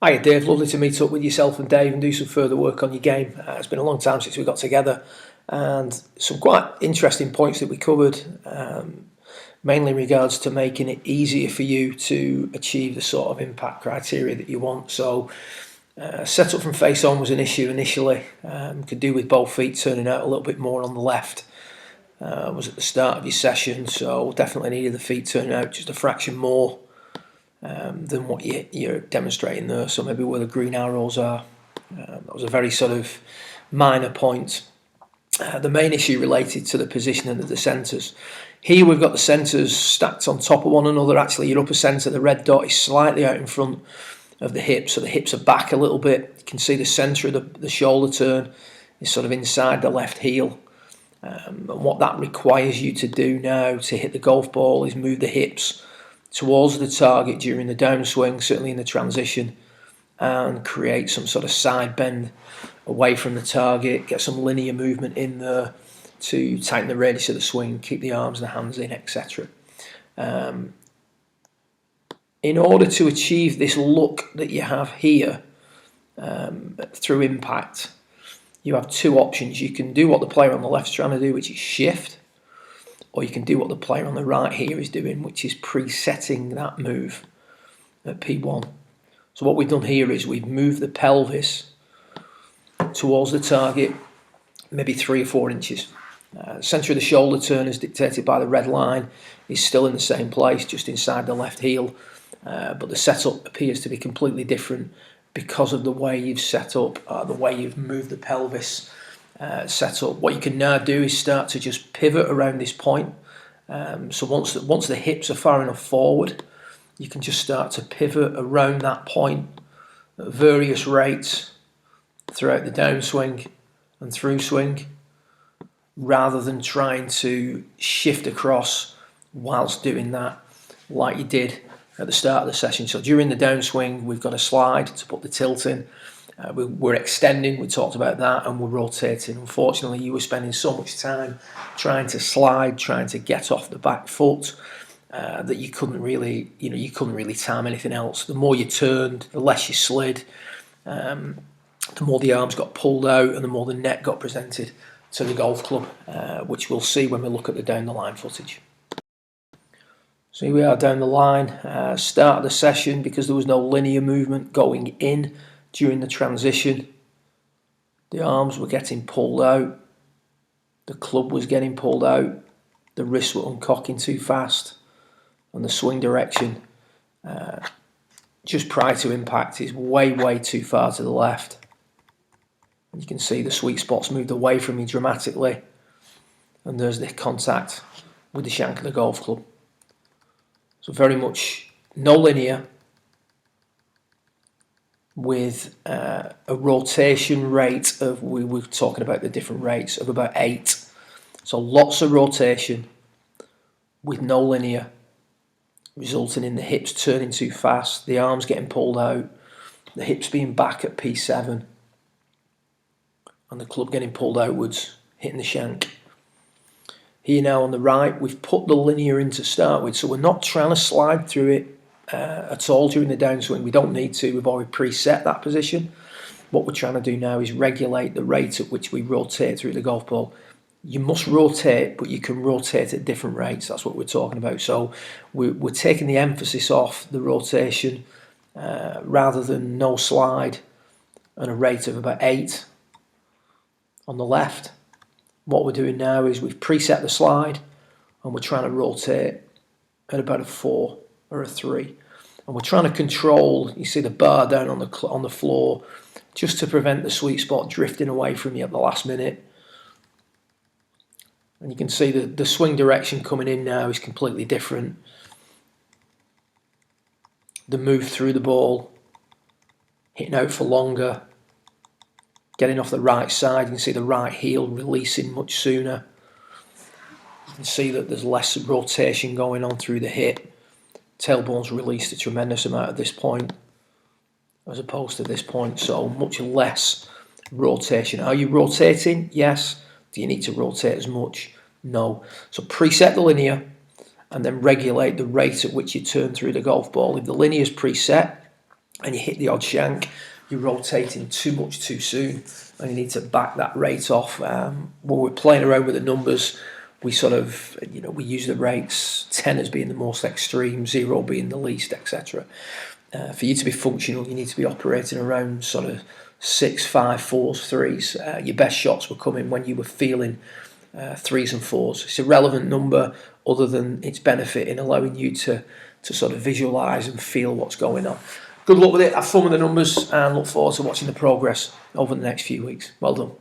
Hiya Dave, lovely to meet up with yourself and Dave and do some further work on your game. It's been a long time since we got together, and some quite interesting points that we covered, mainly in regards to making it easier for you to achieve the sort of impact criteria that you want. So setup from face on was an issue initially, could do with both feet turning out a little bit more on the left. Was at the start of your session, so definitely needed the feet turning out just a fraction more than what you're demonstrating there. So maybe where the green arrows are. That was a very sort of minor point. The main issue related to the positioning of the centres. Here we've got the centres stacked on top of one another. Actually, your upper centre, the red dot, is slightly out in front of the hips, so the hips are back a little bit. You can see the centre of the shoulder turn is sort of inside the left heel. And what that requires you to do now to hit the golf ball is move the hips towards the target during the downswing, certainly in the transition, and create some sort of side bend away from the target, get some linear movement in there to tighten the radius of the swing, keep the arms and the hands in, etc. In order to achieve this look that you have here through impact, you have two options. You can do what the player on the left is trying to do, which is shift, or you can do what the player on the right here is doing, which is presetting that move at P1. So what we've done here is we've moved the pelvis towards the target, maybe 3 or 4 inches. Centre of the shoulder turn, as dictated by the red line, is still in the same place, just inside the left heel, but the setup appears to be completely different because of the way you've set up, the way you've moved the pelvis set up. What you can now do is start to just pivot around this point. So once the hips are far enough forward, you can just start to pivot around that point at various rates throughout the downswing and through swing, rather than trying to shift across whilst doing that like you did at the start of the session. So during the downswing, we've got a slide to put the tilt in. We're extending, we talked about that, and we're rotating. Unfortunately, you were spending so much time trying to slide, trying to get off the back foot, that you couldn't really time anything else. The more you turned, the less you slid, the more the arms got pulled out, and the more the net got presented to the golf club, which we'll see when we look at the down the line footage. So here we are down the line, start of the session. Because there was no linear movement going in during the transition, the arms were getting pulled out, the club was getting pulled out, the wrists were uncocking too fast, and the swing direction just prior to impact is way too far to the left. And you can see the sweet spots moved away from me dramatically, and there's the contact with the shank of the golf club. So very much no linear, with a rotation rate of, we were talking about the different rates, of about 8. So lots of rotation with no linear, resulting in the hips turning too fast, the arms getting pulled out, the hips being back at P7, and the club getting pulled outwards, hitting the shank. Here now on the right, we've put the linear in to start with, so we're not trying to slide through it at all during the downswing. We don't need to, we've already preset that position. What we're trying to do now is regulate the rate at which we rotate through the golf ball. You must rotate, but you can rotate at different rates. That's what we're talking about. So we're taking the emphasis off the rotation, rather than no slide and a rate of about 8 on the left. What we're doing now is we've preset the slide, and we're trying to rotate at about a 4 or a 3. And we're trying to control, you see the bar down on the floor, just to prevent the sweet spot drifting away from you at the last minute. And you can see the swing direction coming in now is completely different. The move through the ball, hitting out for longer, getting off the right side. You can see the right heel releasing much sooner. You can see that there's less rotation going on through the hip. Tailbone's released a tremendous amount at this point as opposed to this point, so much less rotation. Are you rotating? Yes. Do you need to rotate as much? No. So preset the linear and then regulate the rate at which you turn through the golf ball. If the linear is preset, and you hit the odd shank, you're rotating too much too soon, and you need to back that rate off. When we're playing around with the numbers, we sort of, we use the rates, 10 as being the most extreme, 0 being the least, etc. For you to be functional, you need to be operating around sort of 6, 5, 4s, 3s. Your best shots were coming when you were feeling 3s and 4s. It's a relevant number other than its benefit in allowing you to sort of visualise and feel what's going on. Good luck with it, have fun with the numbers, and look forward to watching the progress over the next few weeks. Well done.